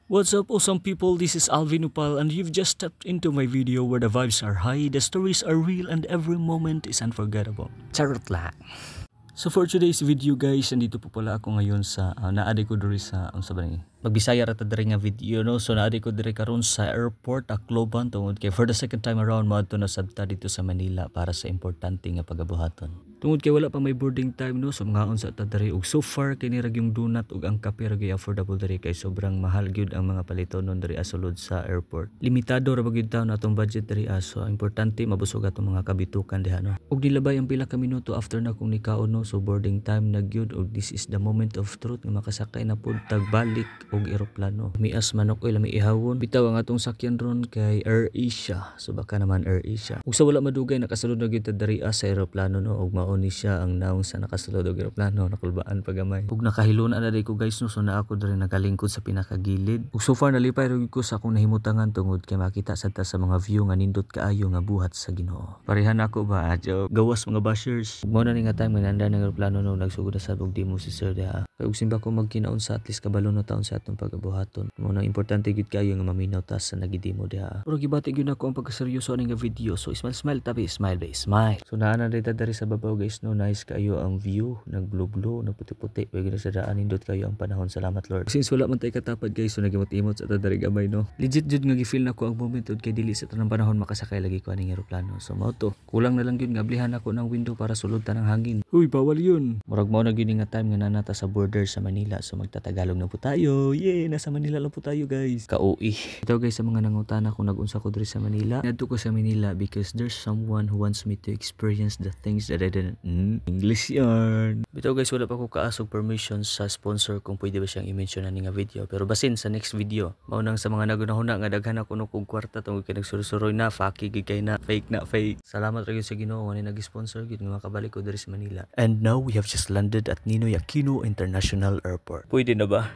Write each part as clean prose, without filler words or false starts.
What's up awesome people, this is Alvin Upal and you've just stepped into my video where the vibes are high, the stories are real and every moment is unforgettable. Charot lang. So for today's video guys, nandito po pala ako ngayon sa naadi ko diri sa Magbisaya ra ta diri nga video no. So naadi ko diri karon sa airport Tacloban tungod kay for the second time around moadto na sabta dito sa Manila para sa importante nga pagabuhaton. Tungod kay wala pa may boarding time no, so mangaon sa ta diri ug so far kini ra yung donut ug ang kape ra gyud affordable diri kay sobrang mahal gyud ang mga palitonon diri asulod sa airport. Limitado ra gyud taon atong budget diri so importante mabusog atong mga kabitukan diha no. Ug nilabay ang pila ka minuto after na kung nikaon no, so boarding time na gyud ug this is the moment of truth nga makasakay na pud tagbalik og eroplano. Mias manok oy lami ihawon. Bitaw ang atong sakyan ron kay Air Asia. So baka naman Air Asia. Ug sa wala madugay nakasulod na gyud ta diri sa eroplano no ug mao ni siya ang naong sa nakasulod og eroplano nakulbaan pagamay. Ug nakahilon ana day ko guys no, so na ako diri nakalingkod sa pinakagilid. Ug so far nalipay ra ko sa akong nahimutangan tungod kay makita sa ta sa mga view nga nindot kaayo nga buhat sa Ginoo. Parehan ako ba gawas mga bashers. Ug mao na ni nga time nga nanda ng eroplano no nagsugod na sa og demo si sir diha. Kay ug simba ko magkinaon sa at least kabalo na taon sa atong pagabuhaton. Mao nang importante gid kayo nga maminaw ta sa nagidemo diha. Pero gibati gyud nako ang pagkaseryoso ani nga video. So smile tabi smile be smile. So naana dita diri sa babaw guys no, nice kayo ang view, nagblue-blue, nagputi-puti. Pwede na sa daan nindot kayo ang panahon. Salamat Lord. Since wala man tay katapad guys, so nagimot-imot sa ta diri gamay no. Legit jud nga gi-feel nako ang moment ud kay dili sa tanang panahon makasakay lagi ko aning eroplano. So mao to. Kulang na lang gyud nga ablihan ako ng window para sulod ta ng hangin. Uy, bawal yun. Murag mao na gyud nga time nga nanata sa border sa Manila. So magtatagalog na po tayo. Yay, nasa Manila lang po tayo guys. Kauwi. Ito guys sa mga nangutana kung nag-unsa ko diri sa Manila. Nadto ko sa Manila because there's someone who wants me to experience the things that I didn't. English yarn. Bitaw guys, wala pa ko kaasog permission sa sponsor kung pwede ba siyang i-mention na nga video. Pero basin sa next video, maunang sa mga nagunahuna nga daghan ako no kog kwarta tungod kay nagsuroy na faki gid kay na fake. Salamat ra gyud sa Ginoo nga nag-sponsor gid nga makabalik ko diri sa Manila. And now we have just landed at Ninoy Aquino International Airport. Pwede na ba?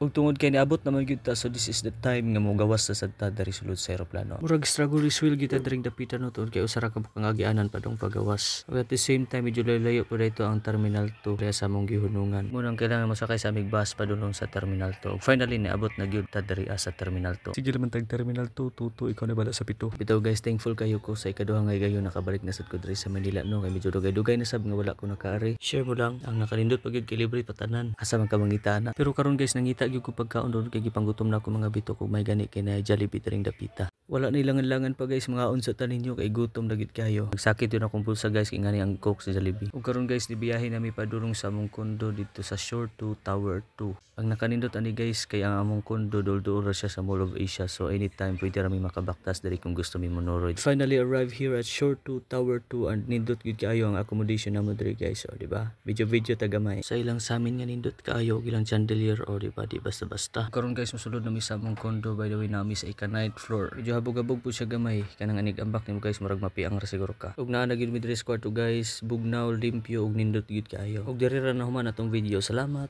Ug tungod kay niabot naman gyud ta, so this is the time nga mo gawas sa sadta diri sulod sa eroplano. Murag struggle resuel gyud ta diri dapitan no tungod kay usara ka pangagianan padong pagawas. Ug at the same time medyo layo po dito ang Terminal 2 kaya sa mong gihunungan. Munang kailangan masakay sa amig bus padulong sa Terminal 2. Finally niabot na gyud ta diri sa Terminal 2. Sige naman tag Terminal 2 tuto ikaw na bala sa pito. Bitaw guys, thankful kayo ko sa ikaduha nga gayon nakabalik na sad ko diri sa Manila no kay medyo dugay-dugay na sab nga wala ko nakaari. Share mo lang ang nakalindot pag gyud kay libre patanan. Asa man ka mangita na. Pero karon guys nangita gyud ko pagkaon doon kay gipanggutom na ako mga bito kog may gani kay na Jollibee tiring dapita. Wala na ilangan-langan pa guys mga unsa ta ninyo kay gutom na gid kayo. Nagsakit yun akong pulsa guys kay ngani ang coke sa Jollibee. Ug karon guys nibiyahe nami padulong sa among kondo dito sa Shore 2 Tower 2. Ang nakanindot ani guys kay ang among kondo dol-dol siya sa Mall of Asia, so anytime pwede ra mi makabaktas diri kung gusto mi monoroid. Finally arrived here at Shore 2 Tower 2 and nindot gid kaayo ang accommodation namo diri guys, o di ba? Video tagamay. Sa ilang sa amin nga nindot kaayo ilang chandelier, o di ba? Di basta-basta. Karon guys mosulod nami sa among kondo, by the way nami sa ika-9th floor. Medyo habog-habog po siya gamay kanang anig ambak nimo guys, murag mapiang ra siguro ka. Ug naa na gid mi diri sa kwarto guys, bugnaw, limpyo ug nindot gid kaayo. Ug diri ra na human atong video. Salamat.